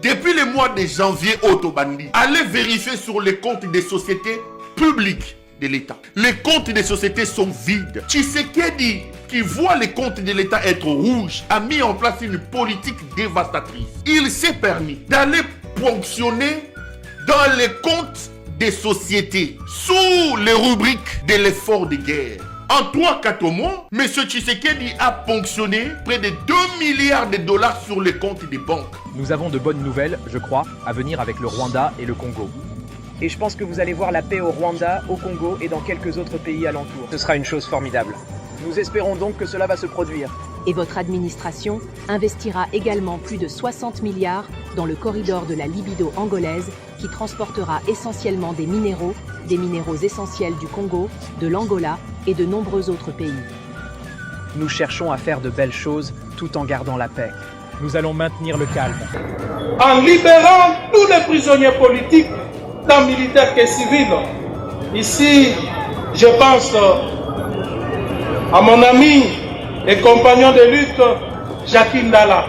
Depuis le mois de janvier Otobandi, allez vérifier sur les comptes des sociétés publiques de l'État. Les comptes des sociétés sont vides. Tshisekedi, qui voit les comptes de l'État être rouges, a mis en place une politique dévastatrice. Il s'est permis d'aller ponctionner dans les comptes des sociétés sous les rubriques de l'effort de guerre. En 3-4 mois, M. Tshisekedi a ponctionné près de 2 milliards de dollars sur les comptes des banques. Nous avons de bonnes nouvelles, je crois, à venir avec le Rwanda et le Congo. Et je pense que vous allez voir la paix au Rwanda, au Congo et dans quelques autres pays alentours. Ce sera une chose formidable. Nous espérons donc que cela va se produire. Et votre administration investira également plus de 60 milliards dans le corridor de la libido angolaise qui transportera essentiellement des minéraux essentiels du Congo, de l'Angola et de nombreux autres pays. Nous cherchons à faire de belles choses tout en gardant la paix. Nous allons maintenir le calme. En libérant tous les prisonniers politiques, tant militaires que civils. Ici, je pense à mon ami et compagnon de lutte, Jacques Ndala,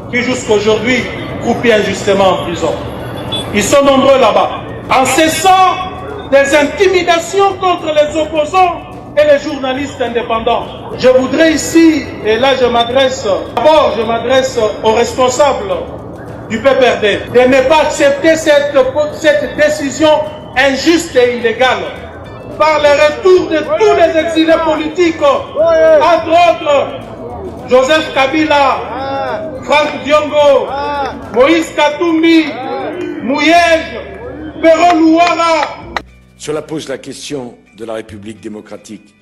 qui jusqu'aujourd'hui croupit injustement en prison. Ils sont nombreux là-bas. En cessant des intimidations contre les opposants et les journalistes indépendants. Je voudrais ici, et là je m'adresse aux responsables du PPRD, de ne pas accepter cette décision injuste et illégale par le retour de tous les exilés politiques, entre autres Joseph Kabila, Franck Diongo, Moïse Katumbi, Mouyej, Perron Louara. Cela pose la question de la République démocratique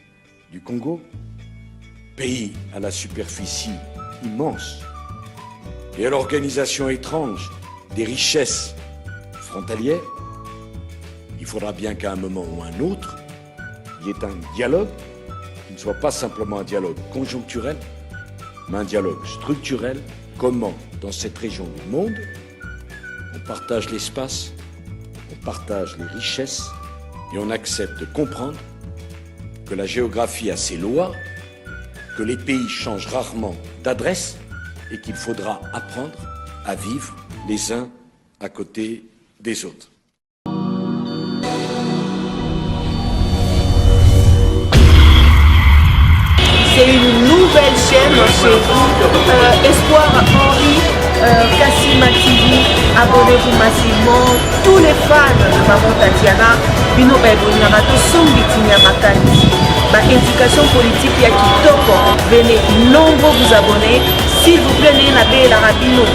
du Congo, pays à la superficie immense et à l'organisation étrange des richesses frontalières. Il faudra bien qu'à un moment ou un autre, il y ait un dialogue qui ne soit pas simplement un dialogue conjoncturel, mais un dialogue structurel. Comment, dans cette région du monde, on partage l'espace, on partage les richesses et on accepte de comprendre que la géographie a ses lois, que les pays changent rarement d'adresse et qu'il faudra apprendre à vivre les uns à côté des autres. C'est une nouvelle chaîne chez vous, Espoir Henri, Kassima TV. Abonnez-vous massivement. Tous les fans de Maman Tatiana, Bino Baibonara, Tosombi Tinyamakani. Ma indication politique ya kitoko. Venez nombreux vous abonner. S'il vous plaît, n'ayez pas la rabino.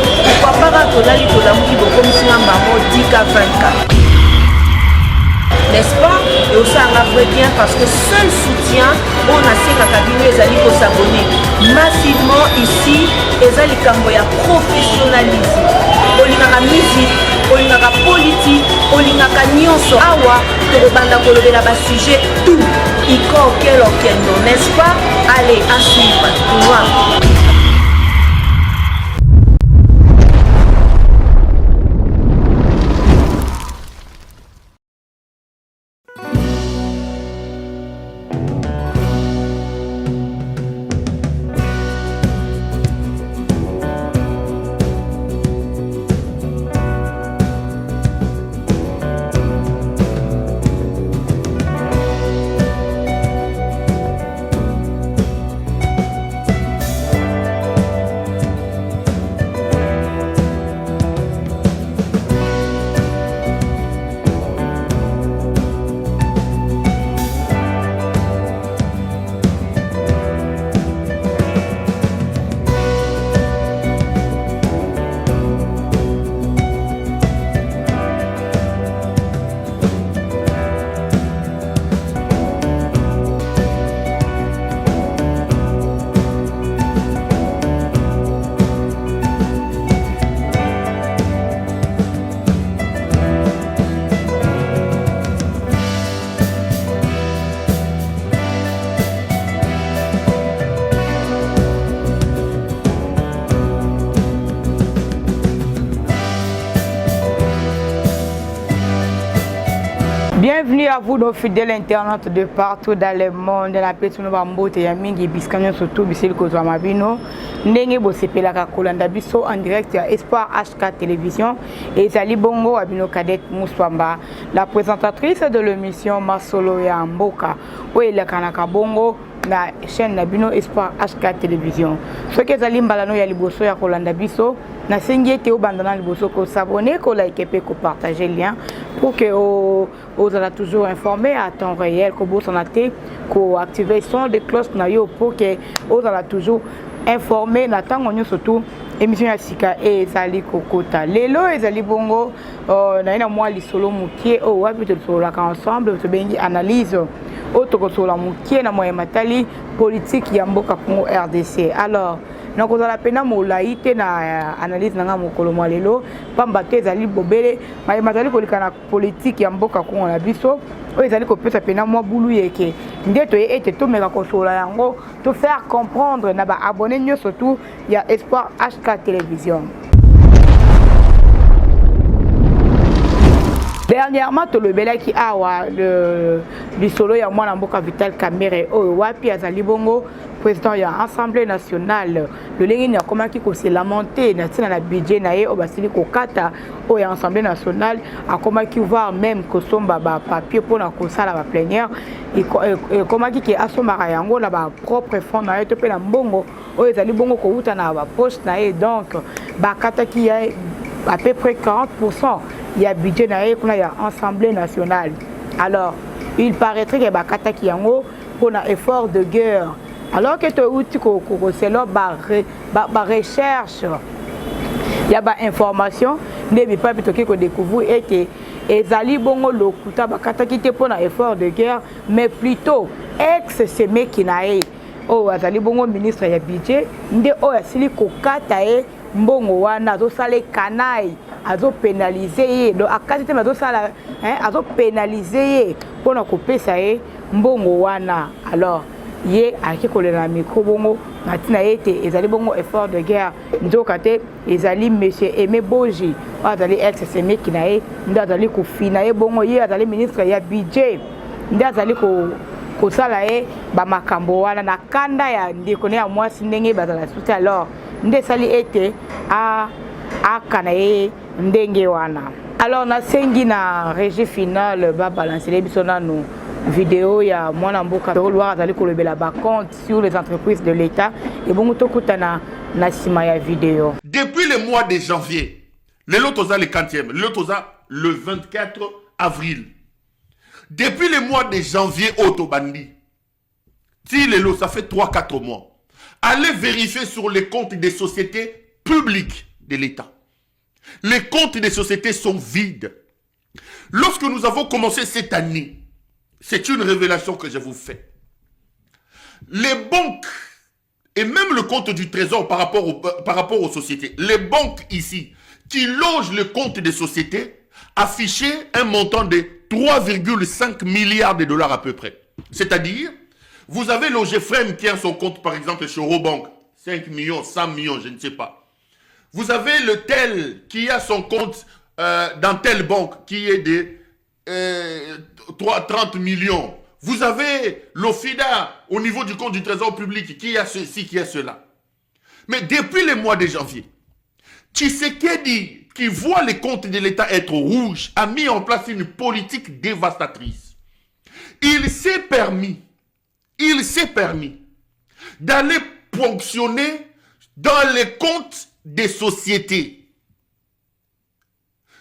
Pourquoi pas Tolali Tolamuki comme si un maman 10K 24. N'est-ce pas? Et aussi un vrai bien parce que seul soutien, on a ces cabinets, les alliés pour s'abonner massivement ici, les alliés ya professionnalisme. Olingaka musique, olingaka politique, olingaka nyonso awa, tokobanda kolobela ba sujet tout. Iko okelo, n'est-ce pas? Allez, à suivre. Bienvenue à vous, nos fidèles internautes de partout dans le monde. La personne va m'emboter ya mingi biskanyo surtout bisil ko zwa mabino. Ndenge bo sepela ka kolanda biso en direct à Espoir HK Télévision et Zali Bongo Abino Kadette Mouswamba, la présentatrice de l'émission Masolo ya Mboka. Oui, le kanaka bongo na chaîne Nabino Espoir HK Télévision. Ce que Zali Mbalano ya liboso ya kolanda biso na sengi te obandana liboso ko s'abonner, ko liker pe ko partager lien pour que vous allez toujours informé à temps réel, que vous en avez, que activer son de cloche pour que vous allez toujours informé, n'attendons surtout émission ya sika et Zali Kokota. Lelo et Zali Bongo, na ina moi li solo mukie, wapi te solo la ensemble, te bengi analyse autre sur la mukie na moye matali politique ya mboka Congo RDC. Alors donc on a pena mo laïté na analyse na mokolo mwa lelo pamba te Zali bobele moye matali kolika politique ya mboka Congo na biso oyo ezali kopesa pena mwa bulu yeke nde toye ete tomeka kosola yango to faire comprendre na ba abonné nyonso surtout ya Espoir HK Télévision. Dernièrement, tout le bel qui a le solo ya mwana mboka Vital Kamerhe oyo wapi azali bongo président ya Assemblée nationale le lengini ya comment qui se lamenté na tina na budget na ye obasili kokata oyo Assemblée nationale a comment qui voir même que somba ba papier pour na kosala ba plénière et comment qui asomba yango na ba propre fonds na ye to pe na mbongo oyo ezali bongo ko uta na ba poste na ye donc ba kata qui a à peu près 40%. Il y a budget pour l'Assemblée nationale. Alors, il paraîtrait que Bakata Kiyango pour un effort de guerre. Alors que c'est là recherche, il y a des informations, mais pas plutôt que découvrir et que Ezali Bongo Lokuta Bakata qui était pour un effort de guerre, mais plutôt ex-semé qui n'a oh Ezali Bongo ministre ya budget, nde oh Asili Kokata mbongo wana azo sale kanai azo pénaliser ye donc akati te azo sala azo pénaliser ye pona kopesa ye mbongo wana alors ye aki kolela micro bongo natina ete ezali bongo effort de guerre nzoka te ezali monsieur Aimé Boji azali ex-semé kina ye ndo azali kofina ye bongo ye azali ministre ya budget ndo azali kosala ye bamakambo wana na kanda ya ndeko ne ya mwasi ndenge bazala suti alors nde sali ete a kanaye ndenge wana. Alors na sengi na régie finale ba balancer biso na no vidéo ya mwana mboka Loire azali kolobela ba compte sur les entreprises de l'État et bongo tokutana na sima ya vidéo. Depuis le mois de janvier, le lotoza le 40e, le lotoza le 24 avril. Depuis le mois de janvier Otobandi. Si le lot ça fait 3-4 mois. Allez vérifier sur les comptes des sociétés publiques de l'État. Les comptes des sociétés sont vides. Lorsque nous avons commencé cette année, c'est une révélation que je vous fais. Les banques, et même le compte du Trésor par rapport aux sociétés, les banques ici, qui logent le compte des sociétés, affichaient un montant de 3,5 milliards de dollars à peu près. C'est-à-dire, vous avez l'OGFREM qui a son compte, par exemple, chez Eurobank, 5 millions, 100 millions, je ne sais pas. Vous avez le tel qui a son compte dans telle banque qui est de 30 millions. Vous avez l'OFIDA au niveau du compte du Trésor public qui a ceci, qui a cela. Mais depuis le mois de janvier, Tshisekedi, qui voit les comptes de l'État être rouges, a mis en place une politique dévastatrice. Il s'est permis d'aller ponctionner dans les comptes des sociétés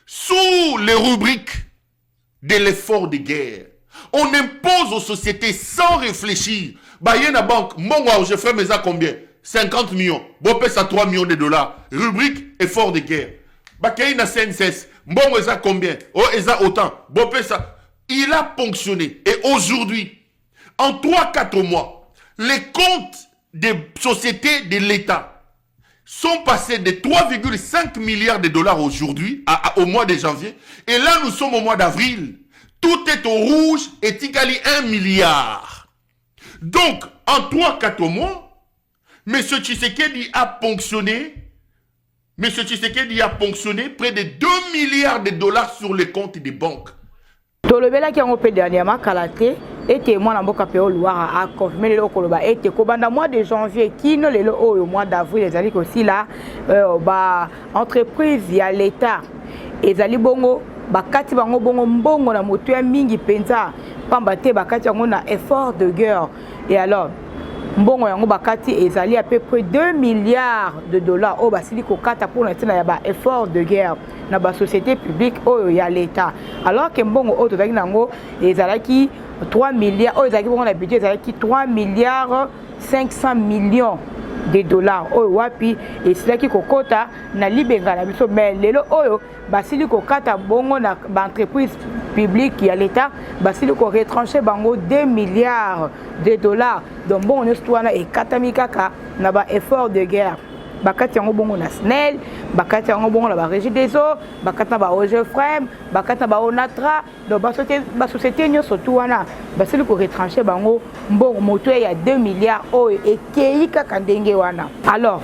sous les rubriques de l'effort de guerre. On impose aux sociétés sans réfléchir. Bayena Bank, moi je fais mes combien? 50 millions. Bopé ça 3 millions de dollars. Rubrique effort de guerre. Bakaina CNSS, bon ça combien? Oh, ça autant. Bopé ça. Il a ponctionné. Et aujourd'hui, en 3-4 mois, les comptes des sociétés de l'État sont passés de 3,5 milliards de dollars aujourd'hui, au mois de janvier. Et là, nous sommes au mois d'avril. Tout est au rouge et Tigali 1 milliard. Donc, en 3-4 mois, M. Tshisekedi a ponctionné près de 2 milliards de dollars sur les comptes des banques. tolobelaki yango mpe dernièrement kala te ete mwana mboka mpe oluwara aconfirme lelo koloba ete kobanda mois de janvier kino lelo oyo mois d'avril ezali kosila entreprise ya l'état ezali bongo bakati bango bongo mbongo na moto ya mingi penza pamba te bakati yango na effort de guerre. Et alors mbongo yango bakati ezali à peu près 2 milliards de dollars oyo basili kokata pour na tina ya ba effort de guerre na ba société publique oyo ya l'état, alors que mbongo oyo tozali nango ezalaki 3 milliards oyo ezalaki bongo na budget ezalaki 3 milliards 500 millions de dollars oyo wapi esilaki kokota na libenga na biso. Mais lelo oyo basili kokata bongo na ba entreprise publique ya l'état basili ko retrancher bango 2 milliards de dollars. Donc bon on est wana e katami kaka na ba effort de guerre bakati yango bongo na SNEL, bakati yango bongo na ba Régie des eaux, bakati na ba OGFREM, bakati na ba ONATRA. Donc ba société nyonso tout wana basili ko retrancher bango mbongo moto ya 2 milliards oyo ekei kaka ndenge wana. Alors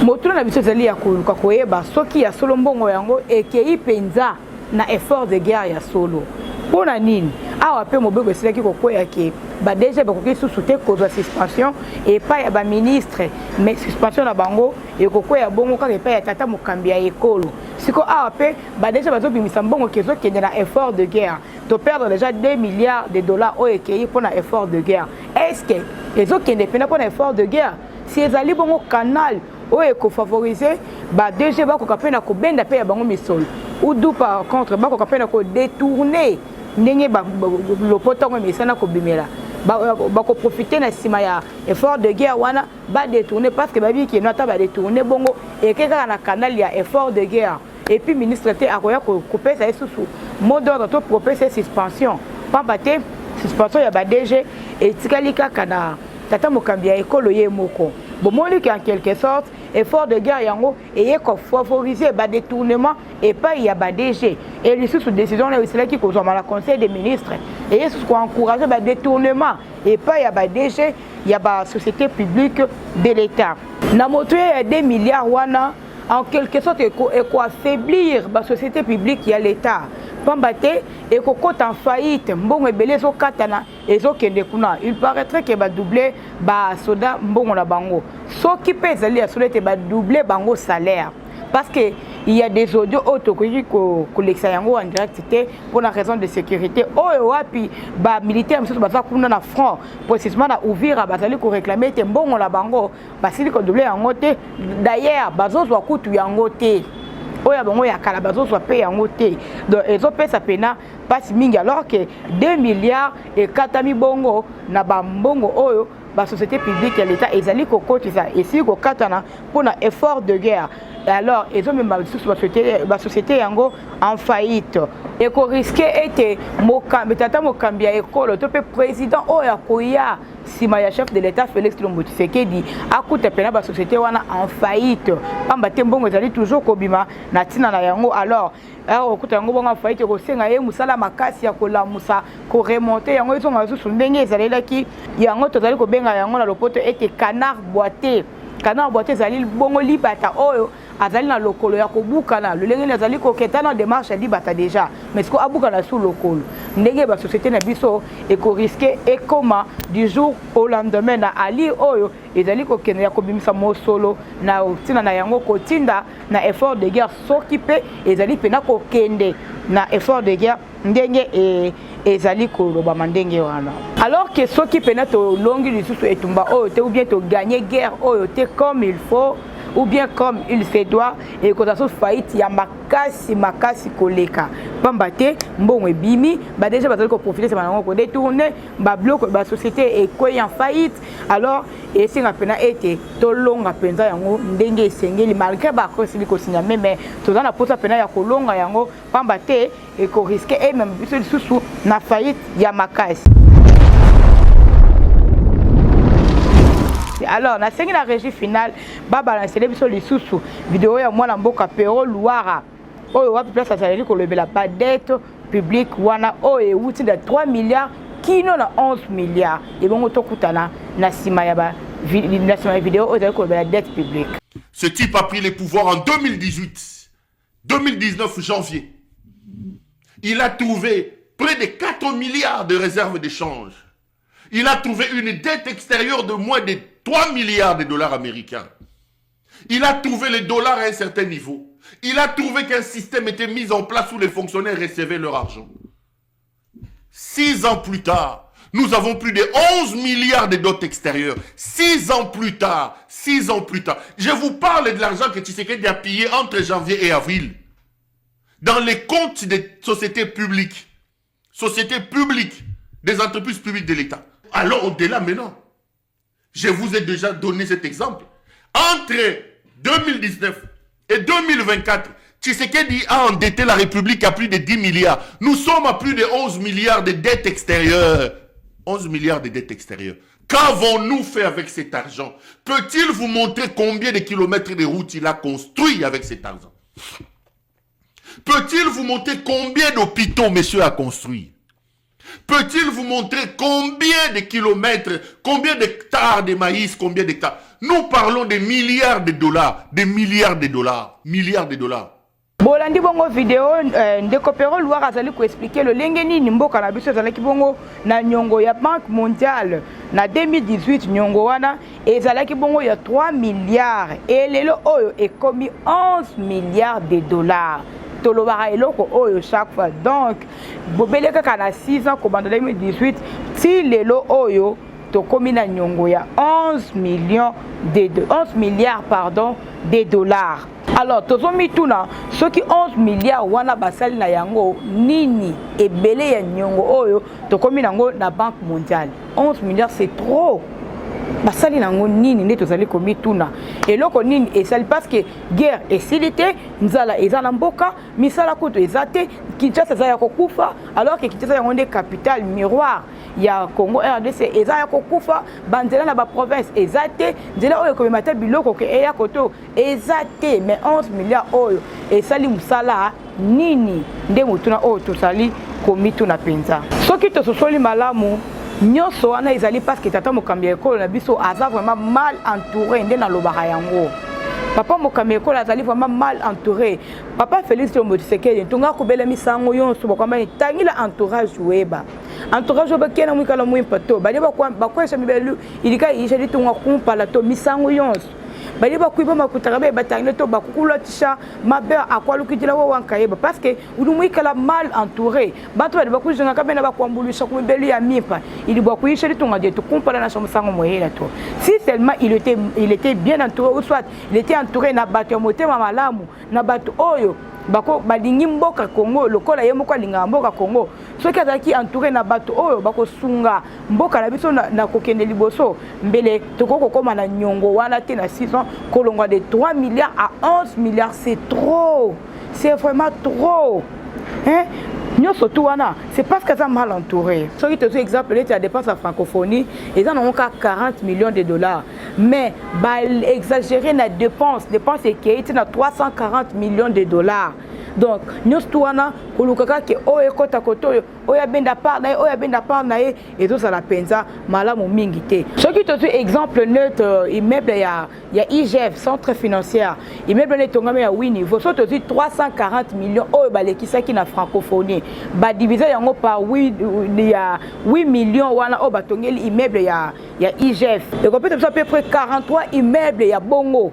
moto na biso zali ya koluka koyeba soki ya solo mbongo yango ekei penza na effort de guerre ya solo pona nini awa pe mobeko esilaki kokwea ke ba déjà bakoki susu te kozwa suspension et pas ya ba ministre, mais suspension na bango e kokwea bongo kaka epai ya tata mokambi ya ekolo siko awa pe ba déjà bazobimisa mbongo kezo kende na effort de guerre to perdre déjà 2 milliards de dollars o ekei pona effort de guerre. Est-ce que ezo kende pena pona effort de guerre si ezali bongo canal oyo ko favoriser ba DG bakoka pena ko benda pe ya bango misolo ou d'où par contre bakoka pena ko détourner ndenge lopoto ngo misana ko bimela bako profiter na sima ya effort de guerre wana ba détourner parce que babi ki nota ba détourner bongo et keka na canal ya effort de guerre et puis ministre te akoya ko couper ça sous mot d'ordre to proposer suspension pamba te suspension ya ba DG et tikalika kana tata mokambi ya ekolo ye moko bomoni en quelque sorte effort de guerre yango et ko favoriser ba détournement et pas il y a ba DG et les sous décision là c'est là qui cause mal conseil des ministres et sous ko encourager ba détournement et pas il y a ba DG il y a ba société publique de l'état na moto ya 2 milliards wana en quelque sorte et ko affaiblir ba société publique ya l'état pamba te et kokota en faillite mbongo ebele zo katana ezo kende kuna. Il paraîtrait que ba doubler ba soda mbongo na bango soki pe ezali ya soda te ba doubler bango salaire parce que il y a des audios autocollés ko lexa yango en direct pour la raison de sécurité oyo wapi ba militaire msusu baza kuna na front précisément na Uvira bazali ko réclamer te mbongo la bango basili ko doubler yango te. D'ailleurs bazozwa kutu yango te oya bango ya kala bazozwa pe yango te. Donc ezo pesa pena passe mingi alors que 2 milliards et 4 bongo na ba mbongo oyo ba société publique ya l'état ezali ko kotisa esi ko katana pona effort de guerre. Alors ils ont même ba société yango en faillite et ko risquer était mokambi tata mokambi ya ekolo to pe président oya koya sima ya chef de l'état Félix Tshisekedi akuta pena ba société wana en faillite pamba te mbongo ezali toujours kobima na tina na yango. Alors okuta yango bongo en faillite ko senga ye musala makasi ya kolamusa ko remonter yango izo mazusu ndenge ezalelaki yango tozali ko benga yango na lopoto ete canard boité. Canard boité zali bongo libata oyo azali na lokolo ya kobukana lolenge azali koketa na démarche libata déjà mais ko abukana sous lokolo ndenge ba société na biso et ko risquer et comment du jour au lendemain na ali oyo ezali kokende ya kobimisa mosolo na tina na yango kotinda na effort de guerre soki pe ezali pena kokende na effort de guerre ndenge ezali koloba mandenge wana. Alors que soki pena to longi lisusu etumba oyo te ou bien to gagner guerre oyo te comme il faut ou bien comme il se doit et que ça soit faillite ya makasi koleka pamba te mbongo ebimi ba déjà bazali ko profiter ça bango ko détourner ba bloc ba société et ko en faillite. Alors et singa pena été to longa penza yango ndenge esengeli malgré ba ko sili ko signa mais to na pota pena ya kolonga yango pamba te et ko risquer et même sous na faillite ya makasi. Alors na sengi na régie finale baba na célébration lisusu vidéo ya mwana mboka Pero Luara oyo wapi place azali ko lebela ba dette publique wana oyo wuti de 3 milliards kino na 11 milliards et bongo tokutana na sima ya ba vidéo oyo azali ko lebela dette publique. Ce type a pris les pouvoirs en 2018 2019 janvier. Il a trouvé près de 4 milliards de réserves d'échange. Il a trouvé une dette extérieure de moins de 3 milliards de dollars américains. Il a trouvé le dollar à un certain niveau. Il a trouvé qu'un système était mis en place où les fonctionnaires recevaient leur argent. 6 ans plus tard, nous avons plus de 11 milliards de dettes extérieures. 6 ans plus tard, 6 ans plus tard. Je vous parle de l'argent que Tshisekedi a pillé entre janvier et avril. Dans les comptes des sociétés publiques. Sociétés publiques, des entreprises publiques de l'État. Alors au-delà maintenant, je vous ai déjà donné cet exemple. Entre 2019 et 2024, Tshisekedi a endetté la République à plus de 10 milliards. Nous sommes à plus de 11 milliards de dettes extérieures. 11 milliards de dettes extérieures. Qu'avons-nous fait avec cet argent? Peut-il vous montrer combien de kilomètres de routes il a construit avec cet argent? Peut-il vous montrer combien d'hôpitaux monsieur a construit? Peut-il vous montrer combien de kilomètres, combien d'hectares de maïs, combien d'hectares? Nous parlons de milliards de dollars, milliards de dollars. Bolandi bongo vidéo ndeko Pero Loire azali ko expliquer le lengeni nimboka na biso ezalaki bongo na nyongo ya Banque mondiale na 2018 nyongo wana ezalaki bongo ya 3 milliards et lelo oyo ekomi 11 milliards de dollars. Tolobara eloko oyo chaque fois. Donc bobeleka kana 6 ans comme en 2018 si lelo oyo tokomi na nyongo ya 11 milliards de dollars. Alors tozomi tuna soki 11 milliards wana basali na yango nini ebele ya nyongo oyo tokomi nango na Banque mondiale. 11 milliards c'est trop. Basali nango nini nde tozali komi tuna eloko nini esali parce que guerre esilite nzala eza na mboka misala kutu ezate Kinshasa eza ya kokufa alors que Kinshasa yango nde capitale miroir ya Congo RDC eza ya kokufa banzela na ba province ezate nzela oyo komema ta biloko ke eya koto ezate mais 11 milliards oyo esali musala nini nde mutuna oyo tosali komi tuna penza soki tososoli malamu nyonso wana ezali parce que tata mokambi ekolo na biso aza vraiment mal entouré nde na lobaka yango. Papa mokambi ekolo azali vraiment mal entouré. Papa Félix Tshisekedi ntonga kobela misango yonso bakamba tangila entourage weba. Entourage weba kena mwikala mwimpato. Bali bakwesha mibelu ilika yisha litunga kumpala to misango yonso. Bali bakuiba makutaka be batangile to bakukula tisha mabe akwalukitila wo wankayeba parce que ulumwikala mal entouré. Bantu bali bakujinga kabena bakwambulisha kumibelu ya mipa. Il doit kuisha litunga de to kumpala na somusango moyela to. Si seulement il était bien entouré ou soit il était entouré na bato motema malamu na bato oyo bako balingi mboka Congo lokola ye moko linga mboka Congo soki azaki entouré na bato oyo bako sunga mboka na biso na kokende liboso mbele tokoko koma na nyongo wana te na 6 ans kolongwa de 3 milliards à 11 milliards c'est trop, c'est vraiment trop, hein. Nous surtout c'est parce qu'elles sont mal entourées. Ce qui est exemple, la dépense en francophonie, ils en ont 40 millions de dollars. Mais exagérer la dépense qui est à 340 millions de dollars. Donc, nous surtout kulukaka ke oye kota koto oya benda par na et tout ça la penza malamu mingi te. Ce qui est exemple neutre immeuble ya IGF centre financier immeuble ne tongame ya 8 niveaux so to 340 millions oyo balekisaki na francophonie ba diviser yango par 8 millions wana oyo batongeli immeuble ya IGF et peut être à peu près 43 immeubles ya bongo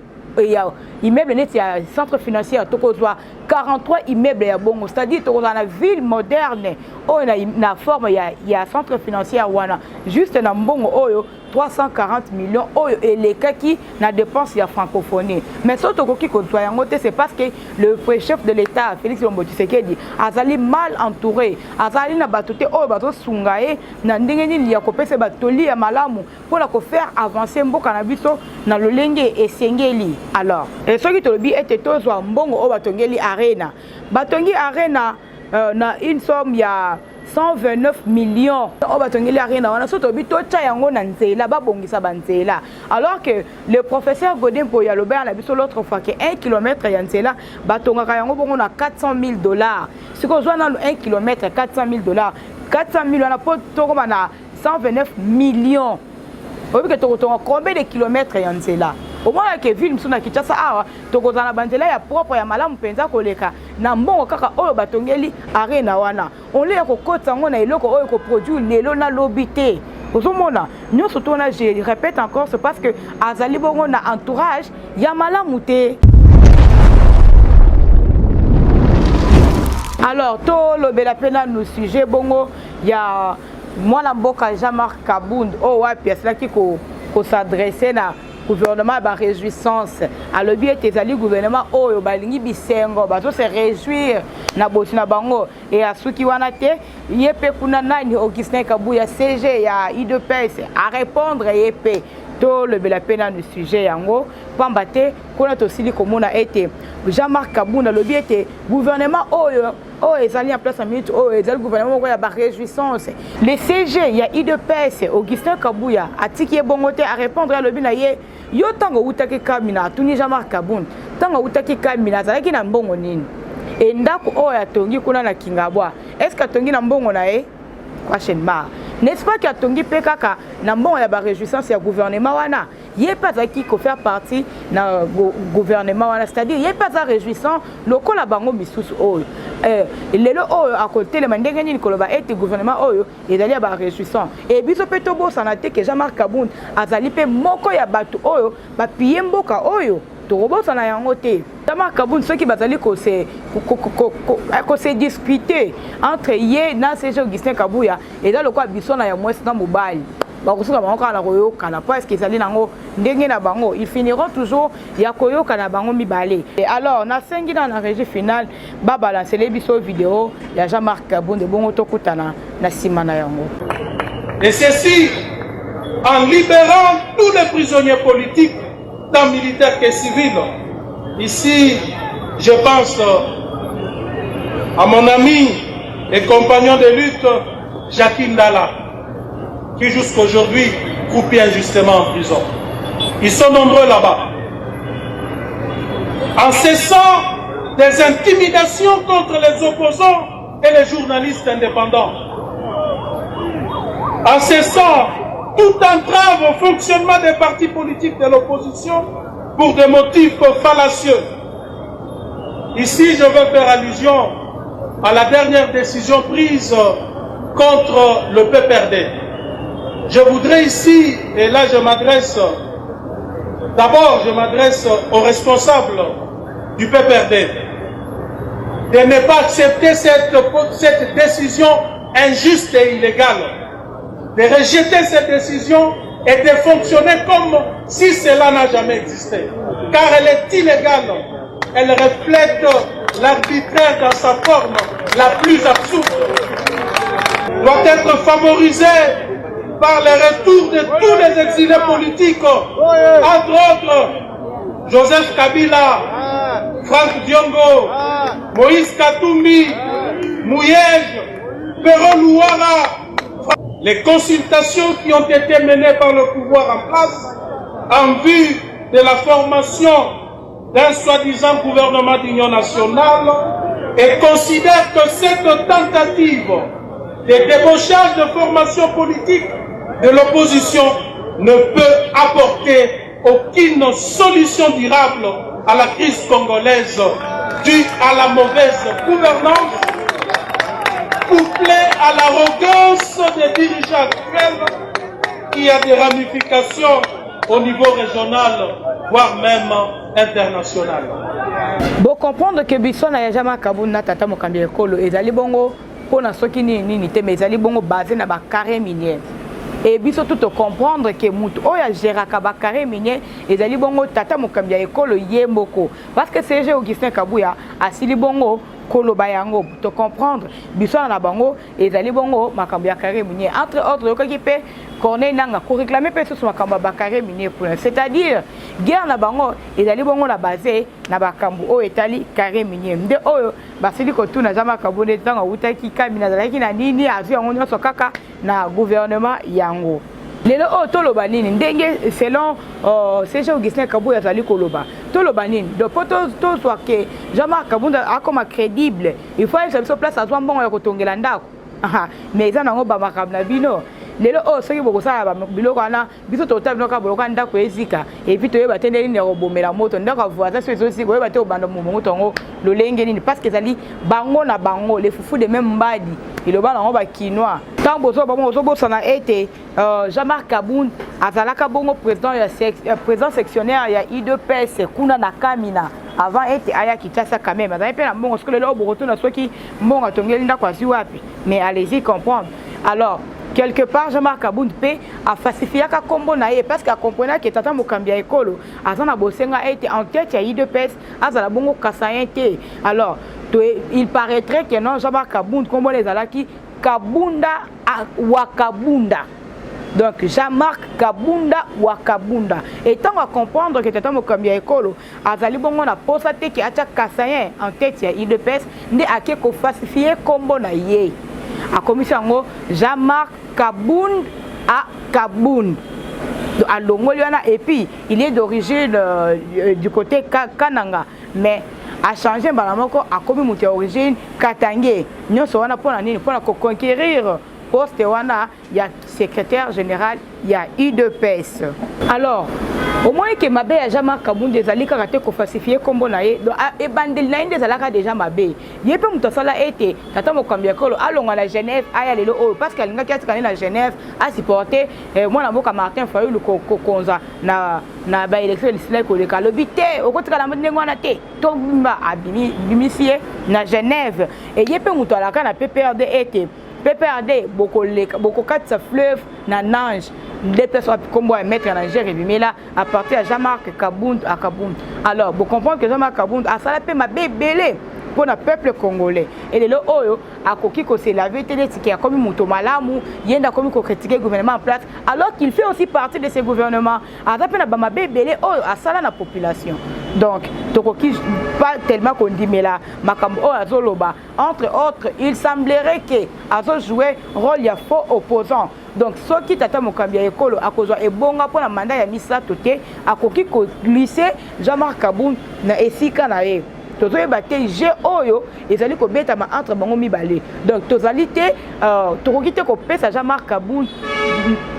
immeuble net ya centre financier tokozwa 43 immeubles ya bongo c'est-à-dire tokozwa na ville moderne oyo na forme ya centre financier wana juste na mbongo oyo 340 millions oyo elekaki na dépense ya francophonie mais so tokoki kozwa yango te c'est parce que le chef de l'État Félix Tshisekedi azali mal entouré azali na bato te oyo bazosunga ye na ndenge nini ya kopesa batoli ya malamu mpona kofaire avancer mboka na biso na lolenge esengeli. Alors soki tolobi ete tozwa mbongo oyo batongi arena na une somme ya 129 millions oyo batongeli arena wana so tobi tocha yango na nzela babongisa banzela alors que le professeur Godin Mpoya lobert na biso l'autre fois que 1 km ya nzela batongaka yango bongo na 400 000 dollars sikozwa na 1 km 400 000 dollars 400 000 wana po tokoma na 129 millions obi ke tokotonga combien de kilomètres ya nzela au moins que ville msuna Kinshasa awa tokozana banzela ya propre ya malamu penza koleka na mbongo kaka oyo batongeli arena wana on le ko kota ngona eloko oyo ko produire lelo na lobité ozomona nyonso tona je répète encore c'est parce que azali bongo na entourage ya malamu te. Alors to lobela pena no sujet bongo ya mwana mboka Jean-Marc Kabound o wapi asilaki ko s'adresser na gouvernement ba réjouissance à le biais des alliés gouvernement oyo balingi bisengo bazo se réjouir na botina bango et asuki wana te yepe kuna nani Augustin Kabuya CG ya IDPS à répondre yepe to le bela pena no sujet yango pamba te kona to sili komona ete Jean-Marc Kabound le biais des gouvernement oyo ezali en place en minute ezali gouvernement ya ba réjouissance les CG ya IDPS Augustin Kabuya atiki bongo te à répondre à le bina ye yo tango utaki kamina tuni Jean-Marc Kabound tango utaki kamina zalaki na mbongo nini e ndako oyo atongi kuna na Kingabwa est-ce que atongi na mbongo na ye prochainement n'est-ce pas qu'atongi pe kaka na mbongo ya ba réjouissance ya gouvernement wana yé pas qui ko faire partie na gouvernement wana c'est-à-dire yé pas ça réjouissant lokola bango misusu oyo lelo oyo à côté le mandenge ni koloba ete gouvernement oyo ezali ba réjouissant et biso pe to bosana te que Jean-Marc Kabound azali pe moko ya batu oyo ba piye mboka oyo to bosana yango te Jean-Marc Kabound ceux qui bazali ko se disputer entre ye na CG Augustin Kabuya et dans le quoi biso na ya mwesi na mobali bakosuka bango kana koyokana parce que ezali nango ndenge na bango ils finiront toujours ya koyokana bango mibale. Et alors na sengi na régie finale ba balancer les biso vidéo ya Jean-Marc Kabound bongo tokutana na simana yango. Et ceci en libérant tous les prisonniers politiques, tant militaires que civils. Ici, je pense à mon ami et compagnon de lutte Jacqueline Dala, qui jusqu'aujourd'hui croupit injustement en prison. Ils sont nombreux là-bas. En cessant des intimidations contre les opposants et les journalistes indépendants. En cessant toute entrave au fonctionnement des partis politiques de l'opposition pour des motifs fallacieux. Ici, je veux faire allusion à la dernière décision prise contre le PPRD. Je voudrais ici, et là je m'adresse aux responsables du PPRD, de ne pas accepter cette décision injuste et illégale, de rejeter cette décision et de fonctionner comme si cela n'a jamais existé. Car elle est illégale, elle reflète l'arbitraire dans sa forme la plus absurde, doit être favorisée par le retour de tous les exilés politiques, entre autres Joseph Kabila, Franck Diongo, Moïse Katumbi, Mouyej, Perron Louara. Les consultations qui ont été menées par le pouvoir en place en vue de la formation d'un soi-disant gouvernement d'union nationale et considèrent que cette tentative de débauchage de formation politique de l'opposition ne peut apporter aucune solution durable à la crise congolaise due à la mauvaise gouvernance, couplée à l'arrogance des dirigeants actuels, qui a des ramifications au niveau régional, voire même international. Bon, comprendre que Bisson n'a jamais Kabound na tata mokambi ekolo ezali bongo pona soki nini te mais ezali bongo basé na ba carré minier. Et biso tout comprendre que mutu oya géraka ba carré minier ezali bongo tata mokambi ekolo yemboko parce que CG Augustin Kabuya asili bongo koloba yango to comprendre biso na bango ezali bongo makambo ya carré minier entre autres yokoki pe Corneille nanga ko réclamer pe sur makambo ba carré minier pour c'est-à-dire guerre na bango ezali bongo na basé na bakambo o etali carré minier nde oyo basili ko tuna jama kabone tanga utaki kamina zalaki na nini azu yango nyonso kaka na gouvernement yango. Lelo o toloba nini ndenge selon CG Augustin Kabuya azali koloba toloba nini de poto to soit que Jean-Marc Kabound a comme crédible il faut être sur place à zwa mbongo ya kotongela ndako mais ça nango ba makambo na bino lelo o soki bokosala biloko wana biso tota biloko boloko ndako ezika et puis toyeba te ndenge nini kobomela moto ndako voisin so ezosika oyeba te obanda momongo tongo lolenge nini parce que ezali bango na bango les foufous de même mbadi iloba nango bakinois ntango ozobosana ete Jean-Marc Kabound azalaka bongo président sectionnaire ya UDPS kuna na Kamina avant ete aya Kinshasa quand même azali mpe na mbongo soki lelo bokotuna soki mbongo atongeli ndako azwi wapi mais allez-y comprendre alors quelque part Jean-Marc Kabound pe a falsifié ka kombo na ye parce que a comprenait que tata mokambi ya ekolo azana bosenga ete en tête ya UDPS azala bongo kasayen te alors il paraîtrait que non Jean-Marc Kabound kombo les alaki Kabunda Wakabunda. Donc Jean-Marc Kabunda Wakabunda. Et tant à comprendre que tata mokambi ya ekolo azali bongo na posa te ki acha kasayen en tête ya UDPS nde ake ko falsifier kombo na ye. A commission Jean-Marc Kabound à Kabound. À Longoliana et puis il est d'origine du côté Kananga mais a changé balamoko a commis mon origine Katangé. Nous sommes pour conquérir poste wana ya secrétaire général ya UDPS. Alors au moins que mabe ya Jean-Marc Kabound ezali kaka te ko falsifier kombo na ye donc e bandeli na inde ezalaka déjà mabe ye pe muto sala ete tata mokambi ya kolo alonga na Genève aya lelo oyo parce que alinga kiatika na Genève a supporter mwana mboka Martin Fayulu konza na ba élection législative ko leka lobité okotika na ndenge wana te to bimba abimi bimisie na Genève et ye pe muto alaka na PPRD ete PPRD beaucoup katsa fleuve na Nange des personnes comme moi mettre en Algérie mais là à partir de Jean-Marc Kabound à Kabound alors vous comprenez que Jean-Marc Kabound a ça la ma bébélé pour le peuple congolais et le oyo a koki ko c'est la vérité qui a comme muto malamu yenda comme ko critiquer le gouvernement en place alors qu'il fait aussi partie de ce gouvernement a ça na ma bébélé oyo a ça la population donc tokoki pas tellement qu'on dit mais là makambo o azoloba entre autres il semblerait que azo jouer rôle ya faux opposant donc ceux qui tata mokambi ya ekolo akozwa ebonga pour la mandat ya misato te akoki ko glisser Jean-Marc Kabound na esika na ye tozoyeba te je oyo ezali kobetama entre bango mibale donc tozali te tokoki te kopesa Jean-Marc Kabound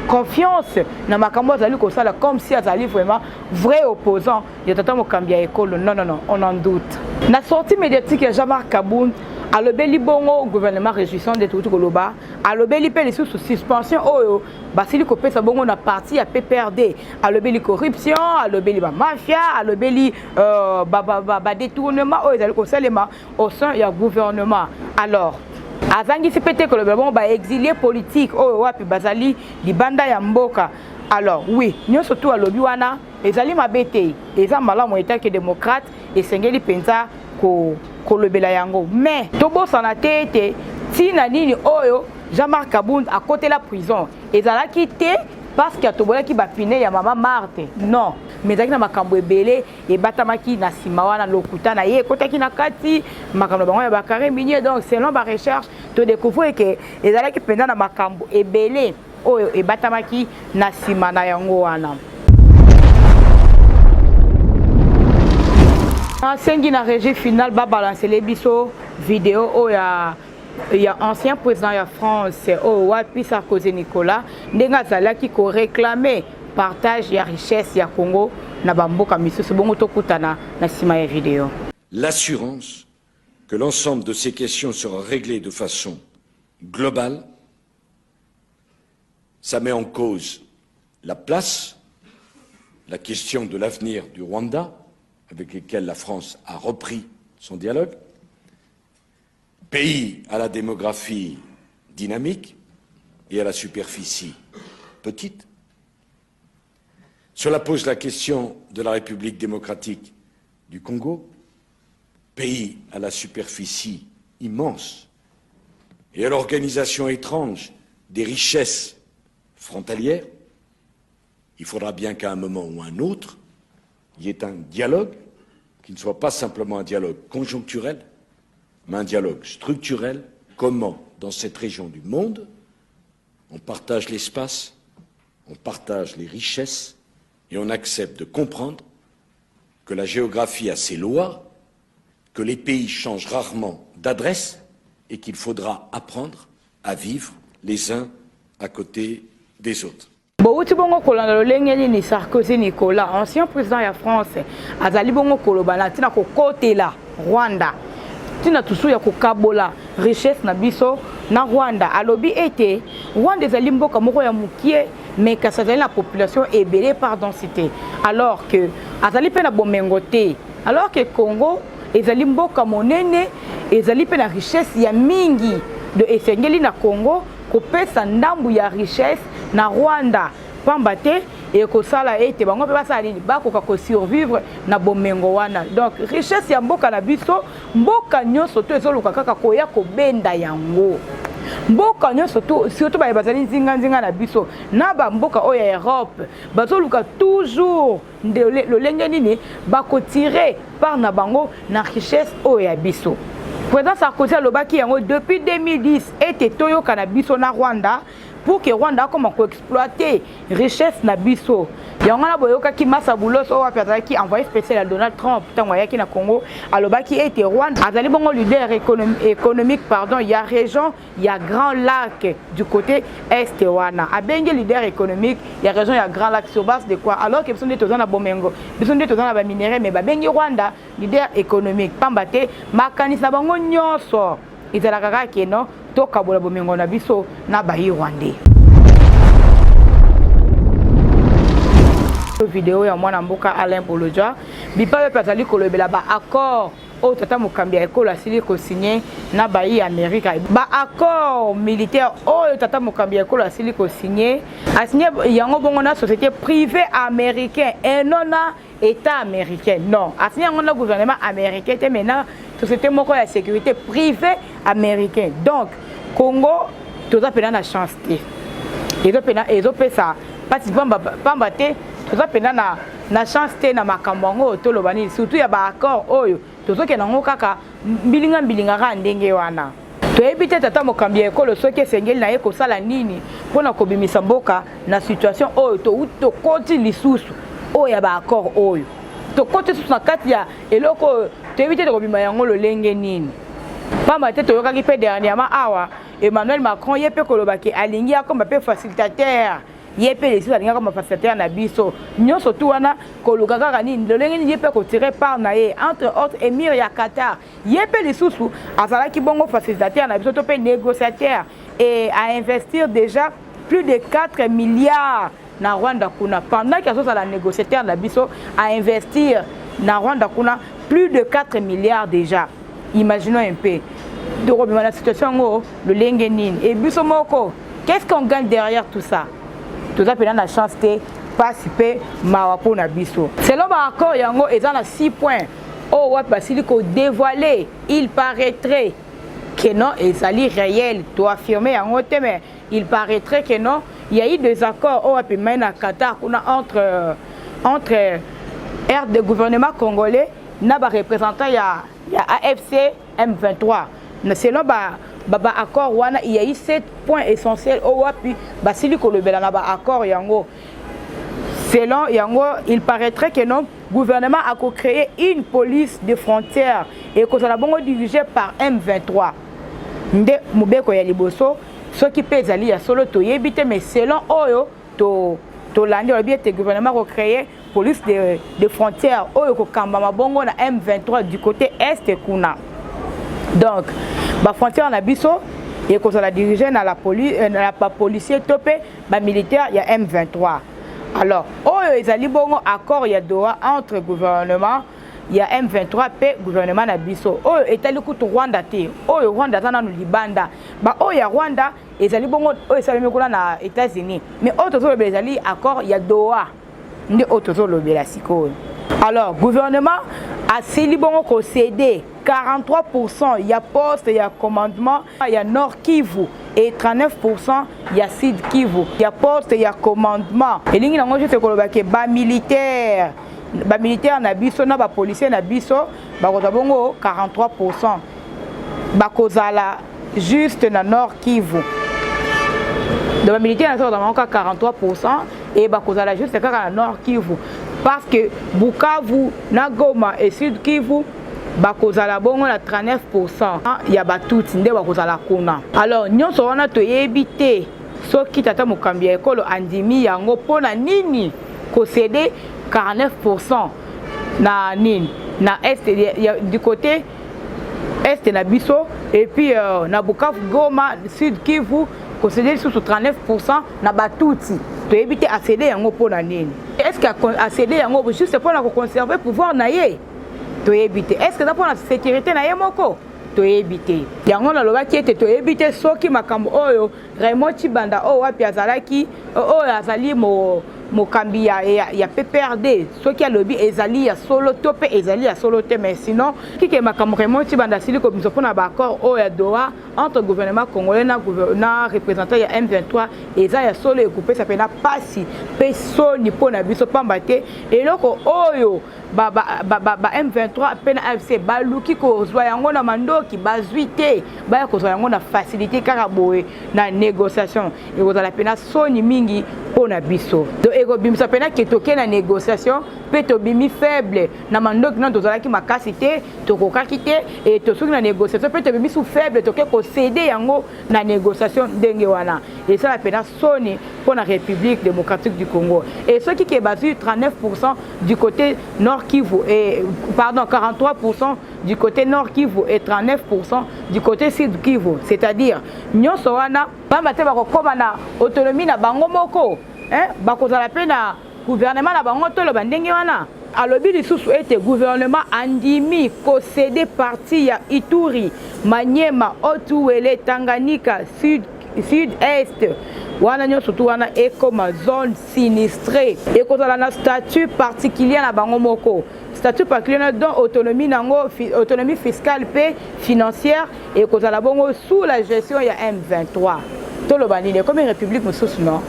confiance na makambo azali kosala comme si azali vraiment vrai opposant ya tata mokambi ya ekolo non on en doute na sortie médiatique ya Jean-Marc Kabound alobeli bongo gouvernement réjouissant de tout koloba alobeli pe les sous suspension oyo basili kopesa bongo na parti ya PPRD alobeli corruption alobeli ba mafia alobeli ba détournement oyo ezali kosalema au sein ya gouvernement alors azangi sipete koloba bongo ba exilé politique oyo wapi bazali libanda ya mboka alors oui nyonso tout alobi wana ezali mabete eza malamu état que démocrate esengeli penza ko kolobela yango mais tobosana te ete tina nini oyo Jean-Marc Kabound à côté la prison ezalaki te parce que tobolaki bapine ya mama Marthe non mais ezalaki na makambo ebele ebatamaki na nsima wana lokuta na ye ekotaki na kati makambo bango ya bakare minier donc selon ba recherche to découvrir que ezalaki mpenza na makambo ebele oyo ebatamaki na nsima na yango wana. Sengi na régie finale ba balancer les biso vidéo o ya ancien président ya France o wapi Sarkozy Nicolas ndenga zalaki ko réclamer partage ya richesse ya Congo na bamboka misusu bongo tokutana na sima ya vidéo. L'assurance que l'ensemble de ces questions sera réglé de façon globale, ça met en cause la place, la question de l'avenir du Rwanda, avec lesquels la France a repris son dialogue, pays à la démographie dynamique et à la superficie petite. Cela pose la question de la République démocratique du Congo, pays à la superficie immense et à l'organisation étrange des richesses frontalières. Il faudra bien qu'à un moment ou un autre, il y ait un dialogue qui ne soit pas simplement un dialogue conjoncturel, mais un dialogue structurel. Comment, dans cette région du monde, on partage l'espace, on partage les richesses et on accepte de comprendre que la géographie a ses lois, que les pays changent rarement d'adresse et qu'il faudra apprendre à vivre les uns à côté des autres. Bouti bongo kolanda lolengeli ni Sarkozy Nicolas, ancien président de la France, azali bongo kolobana tina ko kotela Rwanda. Tina tusu ya ko kabola richesse na biso na Rwanda. Alobi ete Rwanda ezali mboka moko ya mukie mais que ça la population est belée par densité. Alors que azali pe na bomengote. Alors que Congo ezali mboka monene, ezali pe na richesse ya mingi de esengeli na Congo ko pesa ndambu ya richesse na Rwanda pamba te et ko sala ete bango pe basali bakoka ko survivre na bomengo wana. Donc richesse ya mboka na biso mboka nyonso to ezoluka kaka koya ko benda yango. Mboka nyonso surtout ba bazali nzinga na biso na ba mboka oya Europe bazoluka toujours le lenge nini bako tirer par na bango na richesse oya biso. Président Sarkozy alobaki yango depuis 2010 ete toyoka na biso na Rwanda pour que Rwanda comment exploiter richesse na biso. Yangana boyoka ki Massa Boulos o apataki qui envoyé spécial à Donald Trump tango yaki na Congo alobaki ete Rwanda azali bongo leader économique pardon, il y a région, il y a Grand Lac du côté est wana. Abenge leader économique, il y a région, il y a Grand Lac sur base de quoi alors que besoin de tozana bomengo, besoin de tozana ba minerai mais ba bengi Rwanda leader économique pambate makanisa bango nyonso izalaka kaka no toka bola bomengo na biso na ba Rwandais. Vidéo ya mwana mboka Alain Bolodja bipa bazali kolobela ba accord au tata mokambi ya ekolo asili ko signer na bayi Amerika ba accord militaire au tata mokambi ya ekolo asili ko signer a signer yango bongo na société privée américaine et non na état américain non a signer yango na gouvernement américain te maintenant société moko ya sécurité privée américain. Donc Congo toza pena na chance te ezo pesa pati pamba te toza pena na chance te na makambo to lobani surtout ya ba accord oyo tozoke nango kaka mbilinga ka ndenge wana to ebite tata mokambi ekolo soki esengeli na ye kosala nini mpona kobimisa mboka na situation oyo to koti lisusu oyo ya ba accord oyo to koti lisusu na kati ya eloko to ebite de kobima yango lolenge nini pamba te toyokaki pe dernièrement awa Emmanuel Macron yepe kolobaki alingi akomba pe facilitateur yepe les sous alinga comme facilitateur na biso nyonso tu wana koluka kaka nini lolenge ni yepe ko tirer par na ye entre autres émir ya Qatar yepe les sous azalaki bongo facilitateur na biso to pe négociateur et à investir déjà plus de 4 milliards na Rwanda kuna pendant qu'il y a la négociateur na biso à investir na Rwanda kuna plus de 4 milliards déjà. Imaginons un peu de la situation le lengenin et biso moko qu'est-ce qu'on gagne derrière tout ça? Tout ça pendant la chance de participer mawapo na biso. Selon l'accord yango ezana 6 points. Oh ouais basili ko dévoiler, il paraîtrait que non ezali réel, to affirmer yango te mais il paraîtrait que non, il y a eu des accords au puis na Qatar entre air de gouvernement congolais na ba représentant ya AFC M23. Selon ba accord wana il y a eu 7 points essentiels au wapi basili kolobela na ba accord yango. Selon yango, il paraîtrait que non gouvernement a créé une police de frontières et que ça la bongo dirigée par M23. Nde mubeko ya liboso ce qui pèse ali ya solo to yebite mais selon oyo to landi le bien gouvernement a créé police de frontières oyo ko kamba bongo na M23 du côté est kuna. Donc ba frontière na biso et que ça la diriger na la police na pas policier topé ba militaire ya M23. Alors oyo ezali bongo accord ya Doha entre gouvernement ya M23 pe gouvernement na biso oyo etali kutu Rwanda te oyo Rwanda tana no libanda ba oyo ya Rwanda ezali bongo oyo ezali mekona na États-Unis mais oyo tozo lobela ezali accord ya Doha ndi oyo tozo lobela sikoyo. Alors gouvernement a seli bongo ko céder 43% il y a poste il y a commandement il y a Nord Kivu et 39% il y a Sud Kivu il y a poste il y a commandement et lingi nango je te koloba ke ba militaire na biso na ba policier na biso ba bongo 43% ba kozala juste na Nord Kivu de ba militaire na so dans 43% et ba kozala juste kaka na Nord Kivu parce que Bukavu na Goma et Sud Kivu bakozala bongo na 39% ya batuti nde bakozala kuna. Alors nyonso wana to yebite soki tata mokambi ya ekolo andimi yango mpona nini kosede 49% na nini na est du côté est na biso et puis na Bukavu Goma Sud Kivu kosede sous 39% na batuti to éviter accéder yango mpona nini est-ce que accéder yango juste mpona ko conserver pouvoir na ye to éviter est-ce que ça pour la sécurité na ye moko to éviter yango na lobaki ete to éviter soki makambo oyo Raymond Tshibanda o wapi azalaki o azali mokambi ya PPRD soki alobi ezali ya solo to pe ezali ya solo te mais sinon kike makambo Raymond Tshibanda sili ko biso pona ba accord o ya Doha entre gouvernement congolais na représentant ya M23 eza ya solo ekoupe ça pena pasi pe soni pona biso pamba te eloko oyo ba M23 pena AFC baluki ko zwa yango na mandoki bazwi te ba ko zwa yango na facilité kaka boye na négociation et ko la pena soni mingi pona biso donc eko bimisa pena ke toke na négociation pe to bimi faible na mandoki na tozalaki makasi te tokokaki te et to soki na négociation pe to bimi sous faible toke ko céder yango na négociation ndenge wana et ça la pena soni pour la République démocratique du Congo et ceux qui bazui 39% du côté nord Kivu et pardon 43% du côté nord Kivu et 39% du côté sud Kivu, c'est-à-dire nyonso wana bamba te bakokoma na autonomie na bango moko bakozala pe na gouvernement na bango to lo bandenge wana alobi lisusu ete gouvernement andimi kosede parti ya Ituri, Maniema, Otuwele, Tanganyika, sud-est wana nyonso tu wana ekoma zone sinistrée ekozala na statut particulier na bango moko statut particulier dont autonomie nango autonomie fiscale pe financière ekozala bongo sous la gestion ya M23 toloba nini comme république mosusu non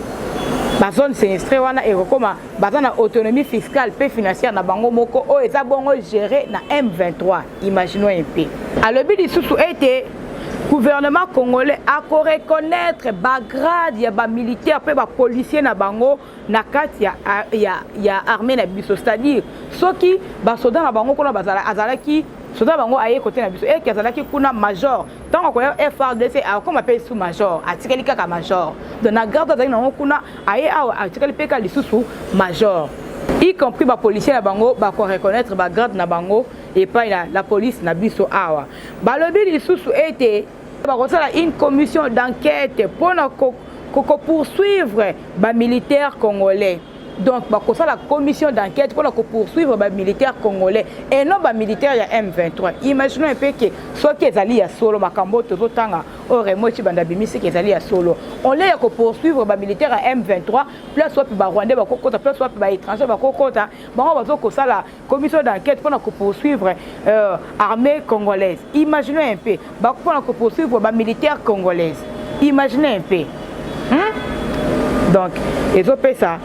ba zone sinistrée wana ekoma baza na autonomie fiscale pe financière na bango moko o eza bongo géré na M23 imaginons un peu alobi lisusu ete gouvernement congolais a reconnaître ba grade ya ba militaire pe ba policier na bango na kati ya armée na biso c'est-à-dire soki ba soldat na bango kuna bazala azalaki soldat bango aye côté na biso et azalaki kuna major tant ko FRDC a comme appelle sous major atikeli kaka major de na garde azali na kuna aye atikeli pe ka lisusu major y compris ba policier na bango ba ko reconnaître ba grade na bango et pas la police na biso awa balobi lisusu ete une commission d'enquête pour poursuivre les militaires congolais. Donc, la commission d'enquête pour poursuivre les militaires congolais et non les militaires M23. Imaginons un peu que soit qu'ils allaient à solo, Makambo, Tozotanga, Raymond Tshibanda Bimisi, qu'ils allaient à solo. On les poursuivre les militaires M23, plus soit les Rwandais, plus soit les étrangers, la commission d'enquête pour poursuivre l'armée congolaise. Imaginons un peu, pour poursuivre les militaires congolais. Imaginez un peu. Donc, ils ont fait ça.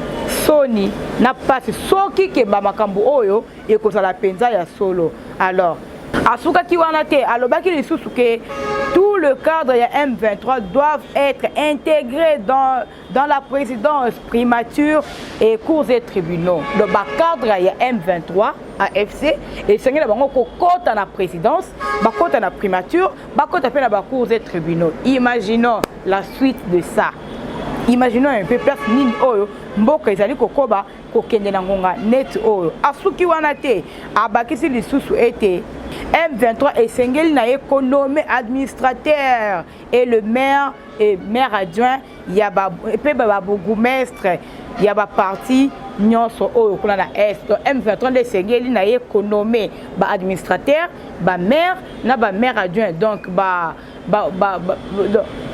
Soni n'a pas soki ke ba makambo oyo ekozala penza ya solo. Alors, asuka kiwana te alobaki lisusu ke tout le cadre ya M23 doivent être intégrés dans la présidence, primature et cours et tribunaux. Le cadre ya M23 AFC et sengela bango ko kota na présidence, ba kota na primature, ba kota pe na ba cours et tribunaux. Imaginons la suite de ça. Imaginons un peu personne oyo mboka ezali kokoba kokende na ngonga net oyo asuki wana te abakisi lisusu ete M23 esengeli na économie administrateur et le maire et maire adjoint ya ba pe ba bourgmestre ya ba parti nyonso oyo kuna na est donc M23 esengeli na économie ba administrateur ba maire na ba maire adjoint donc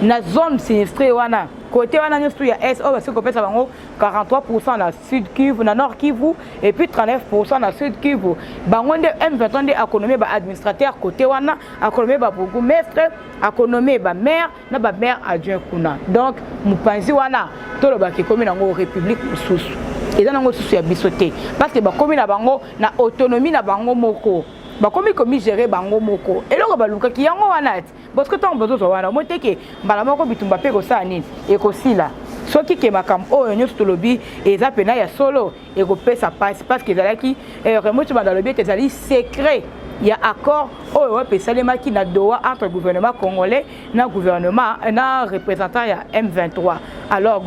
na zone sinistrée wana côté wana nyonso ya est parce que kopesa bango 43% na Sud Kivu na Nord Kivu et puis 39% na Sud Kivu bango nde M23 nde économie ba administrateur côté wana économie ba bourgmestre économie ba maire na ba maire adjoint kuna donc mupanzi wana toloba ki komi nango république mosusu eza nango susu ya biso te parce que bakomi na bango na autonomie na bango moko bakomi komi gérer bango moko eloko balukaki yango wana ati parce que tant besoin wana moteke mbala moko bitumba pe kosala nini ekosila soki ke makambo oyo nyonso tolobi eza pena ya solo ekopesa pasi parce que ezalaki Raymond Tshibanda lobi ete ezali secret il y a accord oh ouais Salema qui na doa entre gouvernement congolais na gouvernement na représentant ya M23 alors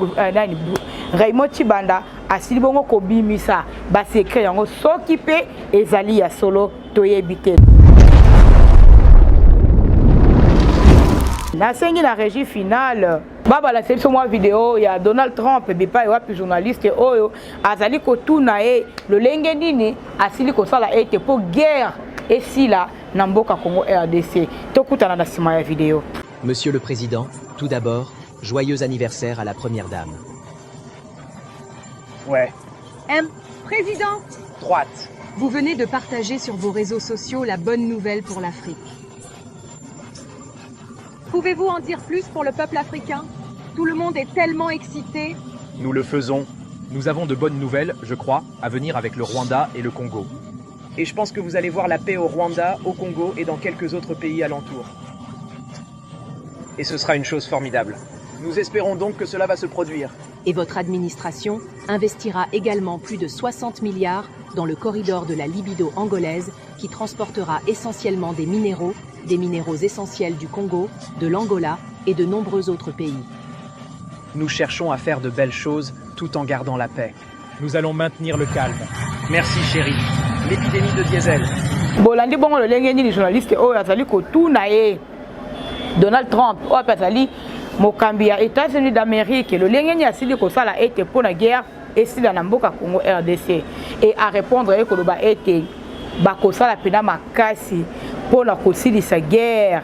Raymond Chibanda asili bongo ko bimisa ba secret yango s'occuper ezali ya solo toyebite na sengi na régie finale baba la section moi vidéo ya Donald Trump bipa et wapi journaliste oyo azali ko tuna e le lenge nini asili ko sala ete pour guerre et si là Namboka Congo RDC tokutana na sima ya vidéo. Monsieur le Président, tout d'abord, joyeux anniversaire à la Première Dame. Ouais. Président, Droite. vous venez de partager sur vos réseaux sociaux la bonne nouvelle pour l'Afrique. Pouvez-vous en dire plus pour le peuple africain? Tout le monde est tellement excité. Nous le faisons. Nous avons de bonnes nouvelles, je crois, à venir avec le Rwanda et le Congo. Et je pense que vous allez voir la paix au Rwanda, au Congo et dans quelques autres pays alentours. Et ce sera une chose formidable. Nous espérons donc que cela va se produire. Et votre administration investira également plus de 60 milliards dans le corridor de la libido angolaise qui transportera essentiellement des minéraux essentiels du Congo, de l'Angola et de nombreux autres pays. Nous cherchons à faire de belles choses tout en gardant la paix. Nous allons maintenir le calme. Merci chérie. L'épidémie de diesel. Bolandi bongo le lenge ni journaliste oyo azali ko tuna e Donald Trump oyo azali mokambi ya États-Unis d'Amérique le lenge ni asili ko sala ete pona guerre esila na mboka Congo RDC et à répondre e ko loba ete ba ko sala pena makasi pona ko silisa guerre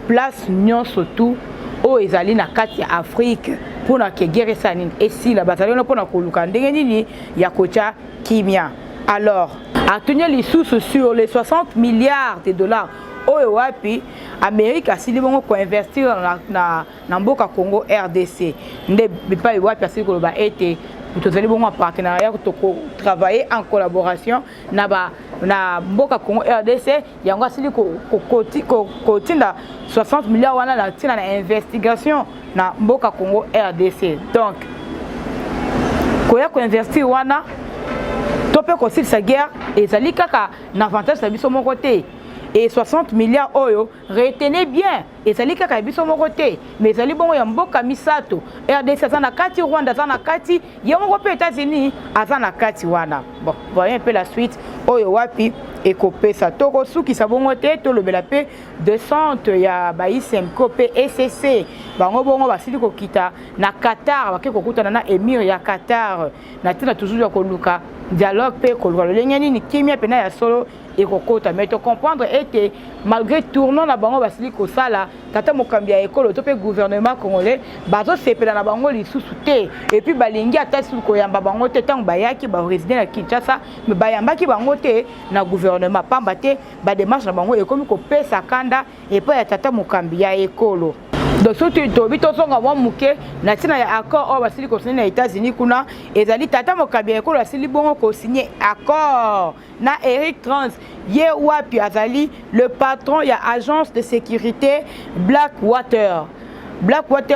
place nyonso tout oyo ezali na kati ya Afrique pona ke guerre sanine esila bazali na pona ko luka ndenge nini ya kocha kimia. Alors, à tenir les sous sur les 60 milliards de dollars, Amérique a si bon pour investir dans Mboka Congo RDC. Ne pas y voir parce que a été nous allons bon partenariat pour travailler en collaboration na Mboka Congo RDC. Il y a aussi côté 60 milliards wana na investigation na Mboka Congo RDC. Donc, quoi investir wana topé aussi sa guerre et ça li kaka n'avantage de mon côté et 60 milliards oyo retenez bien et ça li kaka biso mon côté mais ça li bongo ya mboka misato RDC na kati Rwanda na kati ya mon côté États-Unis azana kati wana bon voyez un peu la suite oyo wapi et copé ça toko suki sa bongo te to le bela pe descente ya baisem copé SCC bango bongo basili ko kita na Qatar bakeko kutana na émir ya Qatar na tina toujours ya koluka dialogue pe kolwa le ngeni ni kimia pena ya solo et kokota mais to comprendre était malgré tournant na bango basili ko sala tata mokambi ya ekolo to pe gouvernement congolais bazo sepela na bango lisusu te et puis balingi ata su ko yamba bango te tant bayaki ba résident na Kinshasa mais bayamba ki bango te na gouvernement pamba te ba démarche na bango ekomi ko pesa kanda et pas ya tata mokambi ya ekolo. Donc surtout tobito songa wa muke na tina ya accord o basili ko signer na États-Unis kuna ezali tata mokambi ekolo asili bongo ko signer accord na Eric Trans ye wapi azali le patron ya agence de sécurité Blackwater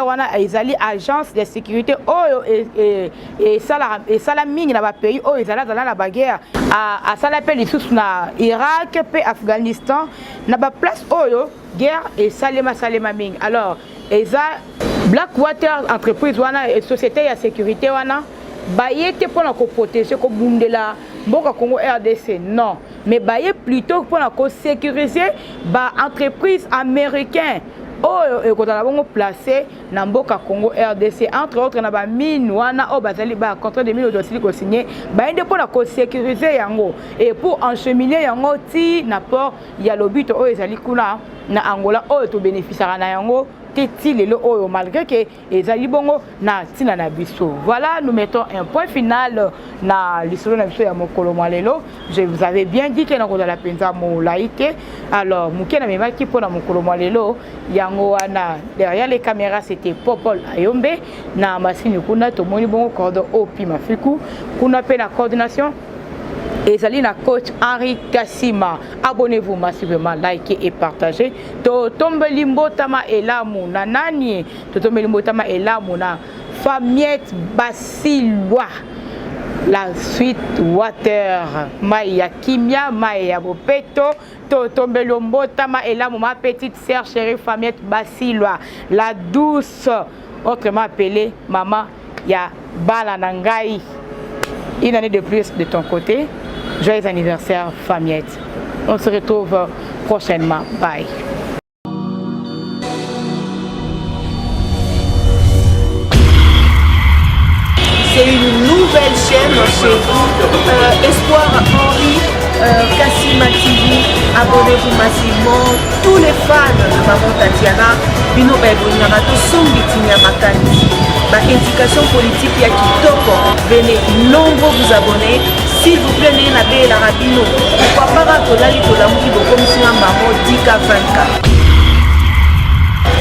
wana ezali agence de sécurité oyo et sala mingi na ba pays oyo ezala na ba guerre a sala pe lisusu na Irak pe Afghanistan na ba place oyo guerre et salema mingi. Alors eza Blackwater entreprise wana et société ya sécurité wana baye te pona ko protéger ko bundela mboka Congo RDC non mais baye plutôt pona ko sécuriser ba entreprise américain oyo ekotala bongo placé na mboka Congo RDC entre autres na ba mine wana o bazali ba contrat de mine dosili ko signé ba inde pona ko sécuriser yango et pour encheminer yango ti na port ya lobito oyo ezali kuna na Angola oyo to bénéficiera na yango teti lelo oyo malgré que ezali bongo na tina na biso. Voilà, nous mettons un point final na lisolo na biso ya mokolo lelo. Je vous avais bien dit que na ko la penza mo laïté. Alors muke na memaki pona mokolo lelo yango wana derrière les caméras c'était Popol Ayombe na masini kuna to moni bongo cordon opi mafiku kuna pe na coordination et Zalina coach Henri Kassima. Abonnez-vous massivement, likez et partagez. Tombe limbotama elamu na nani. Tombe limbotama elamu na Famiette Basilois. la suite water mai ya kimia mai ya bopeto to tombelo mbotama et là ma petite sœur chérie Famiette Basilwa la douce autrement appelée maman ya bala nangai. Une année de plus de ton côté. Joyeux anniversaire Famiette. On se retrouve prochainement. Bye. C'est une nouvelle chaîne chez vous, Espoir Henri, Kassima TV, abonnez-vous massivement, tous les fans de Maman Tatiana, Bino Baibonara, tout son bitinia makani, ma indication politique ya kitoko, venez nombreux vous abonner, s'il vous plaît, n'ayez pas la rabino, pourquoi pas Tolali Tolamuki Bokomsima Maman Dika 24.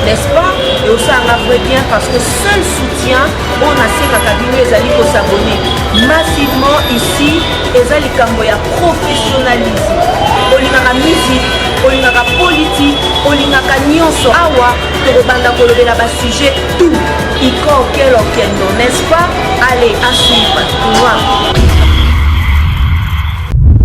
N'est-ce pas? Et aussi on a vrai bien parce que seul soutien, on a ces cabinets, les alliés pour s'abonner massivement ici, les alliés ya professionnalisme. On y a la musique, on y a la politique, on y a la nyonso. Awa, que le banda kolobé là-bas sujet, tout. Iko, quel, n'est-ce pas? Allez, à suivre. Au revoir.